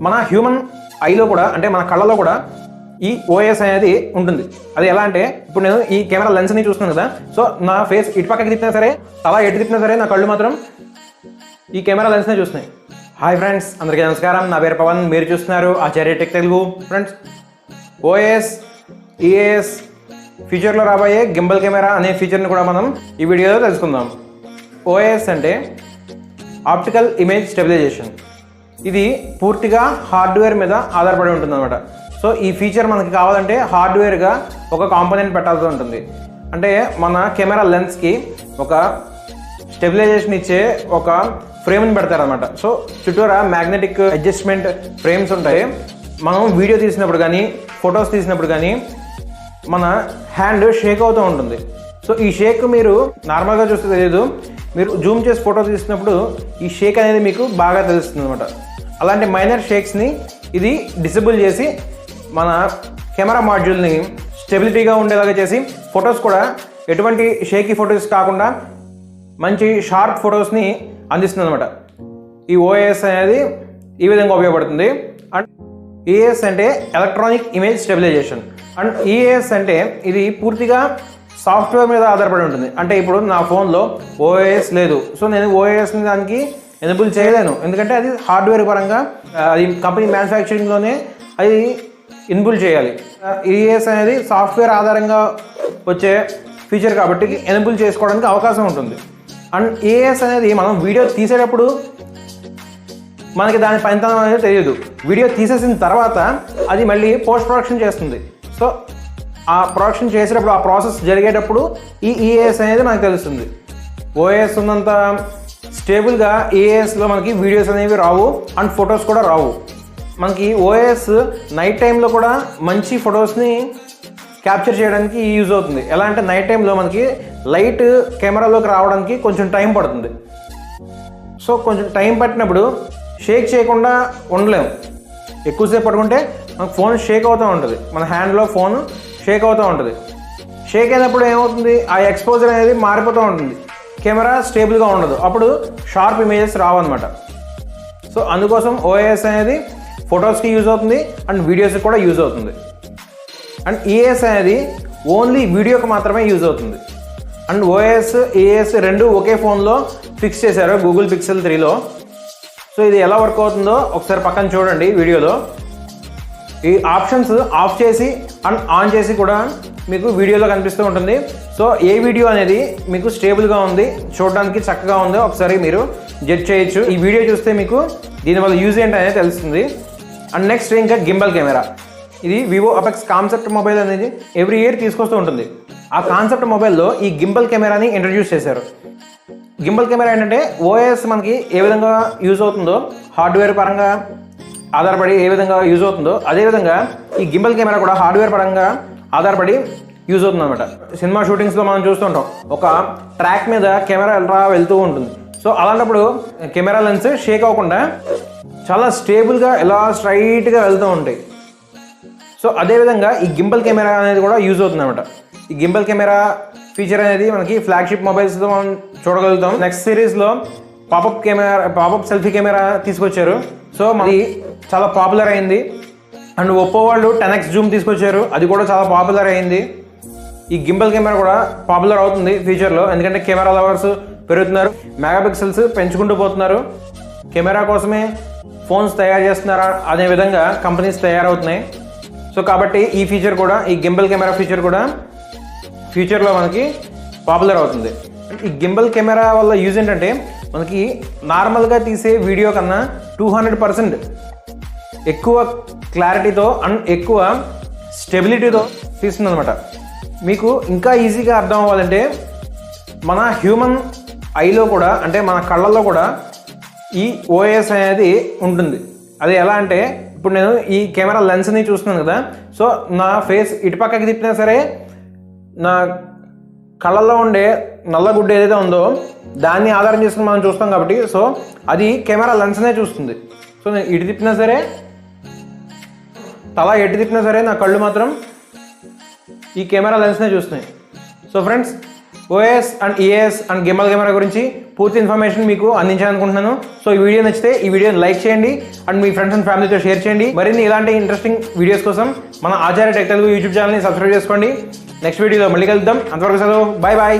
మన హ్యూమన్ ఐలో కూడా అంటే మన కళ్ళలో కూడా ఈ ఓఎస్ అనేది ఉంటుంది. అది ఎలా అంటే ఇప్పుడు నేను ఈ కెమెరా లెన్స్ని చూస్తున్నాను కదా, సో నా ఫేస్ ఇటు పక్కకి తిప్పినా సరే, తల ఎటు తిప్పినా సరే, నా కళ్ళు మాత్రం ఈ కెమెరా లెన్స్నే చూస్తున్నాయి. హాయ్ ఫ్రెండ్స్, అందరికీ నమస్కారం. నా పేరు పవన్, మీరు చూస్తున్నారు Acharya tech Telugu. Friends, OS ES ఫ్యూచర్లో రాబోయే గింబల్ కెమెరా అనే ఫీచర్ని కూడా మనం ఈ వీడియోలో తెలుసుకుందాం. ఓఎస్ అంటే ఆప్టికల్ ఇమేజ్ స్టెబిలైజేషన్. ఇది పూర్తిగా హార్డ్వేర్ మీద ఆధారపడి ఉంటుంది అనమాట. సో ఈ ఫీచర్ మనకి కావాలంటే హార్డ్వేర్గా ఒక కాంపోనెంట్ పెట్టాల్సి ఉంటుంది. అంటే మన కెమెరా లెన్స్కి ఒక స్టెబిలైజేషన్ ఇచ్చే ఒక ఫ్రేమ్ని పెడతారనమాట. సో చుట్టూరా మ్యాగ్నెటిక్ అడ్జస్ట్మెంట్ ఫ్రేమ్స్ ఉంటాయి. మనం వీడియో తీసినప్పుడు కానీ ఫొటోస్ తీసినప్పుడు కానీ మన హ్యాండ్ షేక్ అవుతూ ఉంటుంది. సో ఈ షేక్ మీరు నార్మల్గా చూస్తే తెలియదు, మీరు జూమ్ చేసి ఫోటో తీసినప్పుడు ఈ షేక్ అనేది మీకు బాగా తెలుస్తుంది అనమాట. అలాంటి మైనర్ షేక్స్ని ఇది డిసేబుల్ చేసి మన కెమెరా మాడ్యూల్ని స్టెబిలిటీగా ఉండేలాగా చేసి ఫొటోస్ కూడా ఎటువంటి షేకీ ఫొటోస్ కాకుండా మంచి షార్ప్ ఫొటోస్ని అందిస్తుంది అనమాట. ఈ ఓఎస్ అనేది ఈ విధంగా ఉపయోగపడుతుంది. అండ్ ఈఎస్ అంటే electronic image stabilisation. And EIS అంటే ఇది పూర్తిగా సాఫ్ట్వేర్ మీద ఆధారపడి ఉంటుంది. అంటే ఇప్పుడు నా ఫోన్లో ఓఎస్ లేదు, సో నేను ఓఎస్ని దానికి ఎనేబుల్ చేయలేను, ఎందుకంటే అది హార్డ్వేర్ పరంగా అది కంపెనీ మ్యానుఫ్యాక్చరింగ్లోనే అది ఇన్బుల్ చేయాలి. ఈఎస్ అనేది సాఫ్ట్వేర్ ఆధారంగా వచ్చే ఫీచర్ కాబట్టి ఎనేబుల్ చేసుకోవడానికి అవకాశం ఉంటుంది. అండ్ ఈఎస్ అనేది మనం వీడియో తీసేటప్పుడు మనకి దాని పనితనం అనేది తెలియదు. వీడియో తీసేసిన తర్వాత అది మళ్ళీ పోస్ట్ ప్రొడక్షన్ చేస్తుంది. సో ఆ ప్రొడక్షన్ చేసేటప్పుడు, ఆ ప్రాసెస్ జరిగేటప్పుడు ఈ ఈఎస్ అనేది మనకు తెలుస్తుంది. ఓఎస్ ఉన్నంత స్టేబుల్గా ఈఎస్లో మనకి వీడియోస్ అనేవి రావు అండ్ ఫొటోస్ కూడా రావు. మనకి ఓఎస్ నైట్ టైంలో కూడా మంచి ఫొటోస్ని క్యాప్చర్ చేయడానికి యూజ్ అవుతుంది. ఎలా అంటే నైట్ టైంలో మనకి లైట్ కెమెరాలోకి రావడానికి కొంచెం టైం పడుతుంది. సో కొంచెం టైం పట్టినప్పుడు షేక్ చేయకుండా ఉండలేము. ఎక్కువసేపు పట్టుకుంటే మనకు ఫోన్ షేక్ అవుతూ ఉంటుంది, మన హ్యాండ్లో ఫోన్ షేక్ అవుతూ ఉంటుంది. షేక్ అయినప్పుడు ఏమవుతుంది, ఆ ఎక్స్పోజర్ అనేది మారిపోతూ ఉంటుంది, కెమెరా స్టేబుల్గా ఉండదు, అప్పుడు షార్ప్ ఇమేజెస్ రావన్నమాట. సో అందుకోసం ఓఎస్ అనేది ఫొటోస్కి యూజ్ అవుతుంది అండ్ వీడియోస్కి కూడా యూజ్ అవుతుంది. అండ్ ఈఎస్ అనేది ఓన్లీ వీడియోకి మాత్రమే యూజ్ అవుతుంది. అండ్ ఓఎస్ ఈఎస్ రెండు ఒకే ఫోన్లో ఫిక్స్ చేశారు గూగుల్ పిక్సెల్ 3లో. సో ఇది ఎలా వర్క్ అవుతుందో ఒకసారి పక్కన చూడండి వీడియోలో. ఈ ఆప్షన్స్ ఆఫ్ చేసి అండ్ ఆన్ చేసి కూడా మీకు వీడియోలో కనిపిస్తూ ఉంటుంది. సో ఏ వీడియో అనేది మీకు స్టేబుల్గా ఉంది, చూడడానికి చక్కగా ఉందో ఒకసారి మీరు జడ్జ్ చేయొచ్చు. ఈ వీడియో చూస్తే మీకు దీనివల్ల యూజ్ ఏంటి అనేది తెలుస్తుంది. అండ్ నెక్స్ట్ ఇంకా గింబల్ కెమెరా. ఇది వివో అపెక్స్ కాన్సెప్ట్ మొబైల్ అనేది ఎవ్రీ ఇయర్ తీసుకొస్తూ ఉంటుంది. ఆ కాన్సెప్ట్ మొబైల్లో ఈ గింబల్ కెమెరాని ఇంట్రడ్యూస్ చేశారు. గింబల్ కెమెరా ఏంటంటే ఓఎస్ మనకి ఏ విధంగా యూజ్ అవుతుందో, హార్డ్వేర్ పరంగా ఆధారపడి ఏ విధంగా యూజ్ అవుతుందో, అదేవిధంగా ఈ గింబల్ కెమెరా కూడా హార్డ్వేర్ పరంగా ఆధారపడి యూజ్ అవుతుంది అనమాట. సినిమా షూటింగ్స్లో మనం చూస్తుంటాం, ఒక ట్రాక్ మీద కెమెరా ఎలా వెళ్తూ ఉంటుంది. సో అలాంటప్పుడు కెమెరా లెన్స్ షేక్ అవ్వకుండా చాలా స్టేబుల్గా ఎలా స్ట్రైట్గా వెళ్తూ ఉంటాయి. సో అదేవిధంగా ఈ గింబల్ కెమెరా అనేది కూడా యూజ్ అవుతుంది అనమాట. ఈ గింబల్ కెమెరా ఫీచర్ అనేది మనకి ఫ్లాగ్షిప్ మొబైల్స్లో మనం చూడగలుగుతాం. నెక్స్ట్ సిరీస్లో పాపప్ సెల్ఫీ కెమెరా తీసుకొచ్చారు. సో మరి చాలా పాపులర్ అయింది. అండ్ ఒప్పో వాళ్ళు 10x జూమ్ తీసుకొచ్చారు, అది కూడా చాలా పాపులర్ అయింది. ఈ గింబల్ కెమెరా కూడా పాపులర్ అవుతుంది ఫ్యూచర్లో, ఎందుకంటే కెమెరా లవర్స్ పెరుగుతున్నారు, మెగాపిక్సెల్స్ పెంచుకుంటూ పోతున్నారు. కెమెరా కోసమే ఫోన్స్ తయారు చేస్తున్నారా అనే విధంగా కంపెనీస్ తయారవుతున్నాయి. సో కాబట్టి ఈ ఫీచర్ కూడా, ఈ గింబల్ కెమెరా ఫీచర్ కూడా ఫ్యూచర్లో మనకి పాపులర్ అవుతుంది. ఈ గింబల్ కెమెరా వల్ల యూజ్ ఏంటంటే మనకి నార్మల్గా తీసే వీడియో కన్నా 200% ఎక్కువ క్లారిటీతో అండ్ ఎక్కువ స్టెబిలిటీతో తీస్తుంది అనమాట. మీకు ఇంకా ఈజీగా అర్థం అవ్వాలంటే మన హ్యూమన్ ఐలో కూడా అంటే మన కళ్ళల్లో కూడా ఈ ఓఎస్ అనేది ఉంటుంది. అది ఎలా అంటే ఇప్పుడు నేను ఈ కెమెరా లెన్స్ని చూస్తున్నాను కదా, సో నా ఫేస్ ఇటు పక్కకి తిప్పినా సరే నా కళ్ళల్లో ఉండే నల్లగుడ్డ ఏదైతే ఉందో దాన్ని ఆధారం చేసుకుని మనం చూస్తాం కాబట్టి, సో అది కెమెరా లెన్స్నే చూస్తుంది. సో నేను ఇటు తిప్పినా సరే, తల ఎటు తిప్పినా సరే, నా కళ్ళు మాత్రం ఈ కెమెరా లెన్స్నే చూస్తున్నాయి. So friends, OIS and EIS and gimbal camera గురించి పూర్తి ఇన్ఫర్మేషన్ మీకు అందించాలనుకుంటున్నాను. సో ఈ వీడియో నచ్చితే ఈ వీడియోని లైక్ చేయండి అండ్ మీ ఫ్రెండ్స్ అండ్ ఫ్యామిలీతో షేర్ చేయండి. మరిన్ని ఇలాంటి ఇంట్రెస్టింగ్ వీడియోస్ కోసం మన ఆచార్య టెక్ తెలుగు యూట్యూబ్ ఛానల్ని సబ్స్క్రైబ్ చేసుకోండి. నెక్స్ట్ వీడియోలో మళ్ళీ కలుద్దాం. అంతవరకు సెలవు. Bye bye.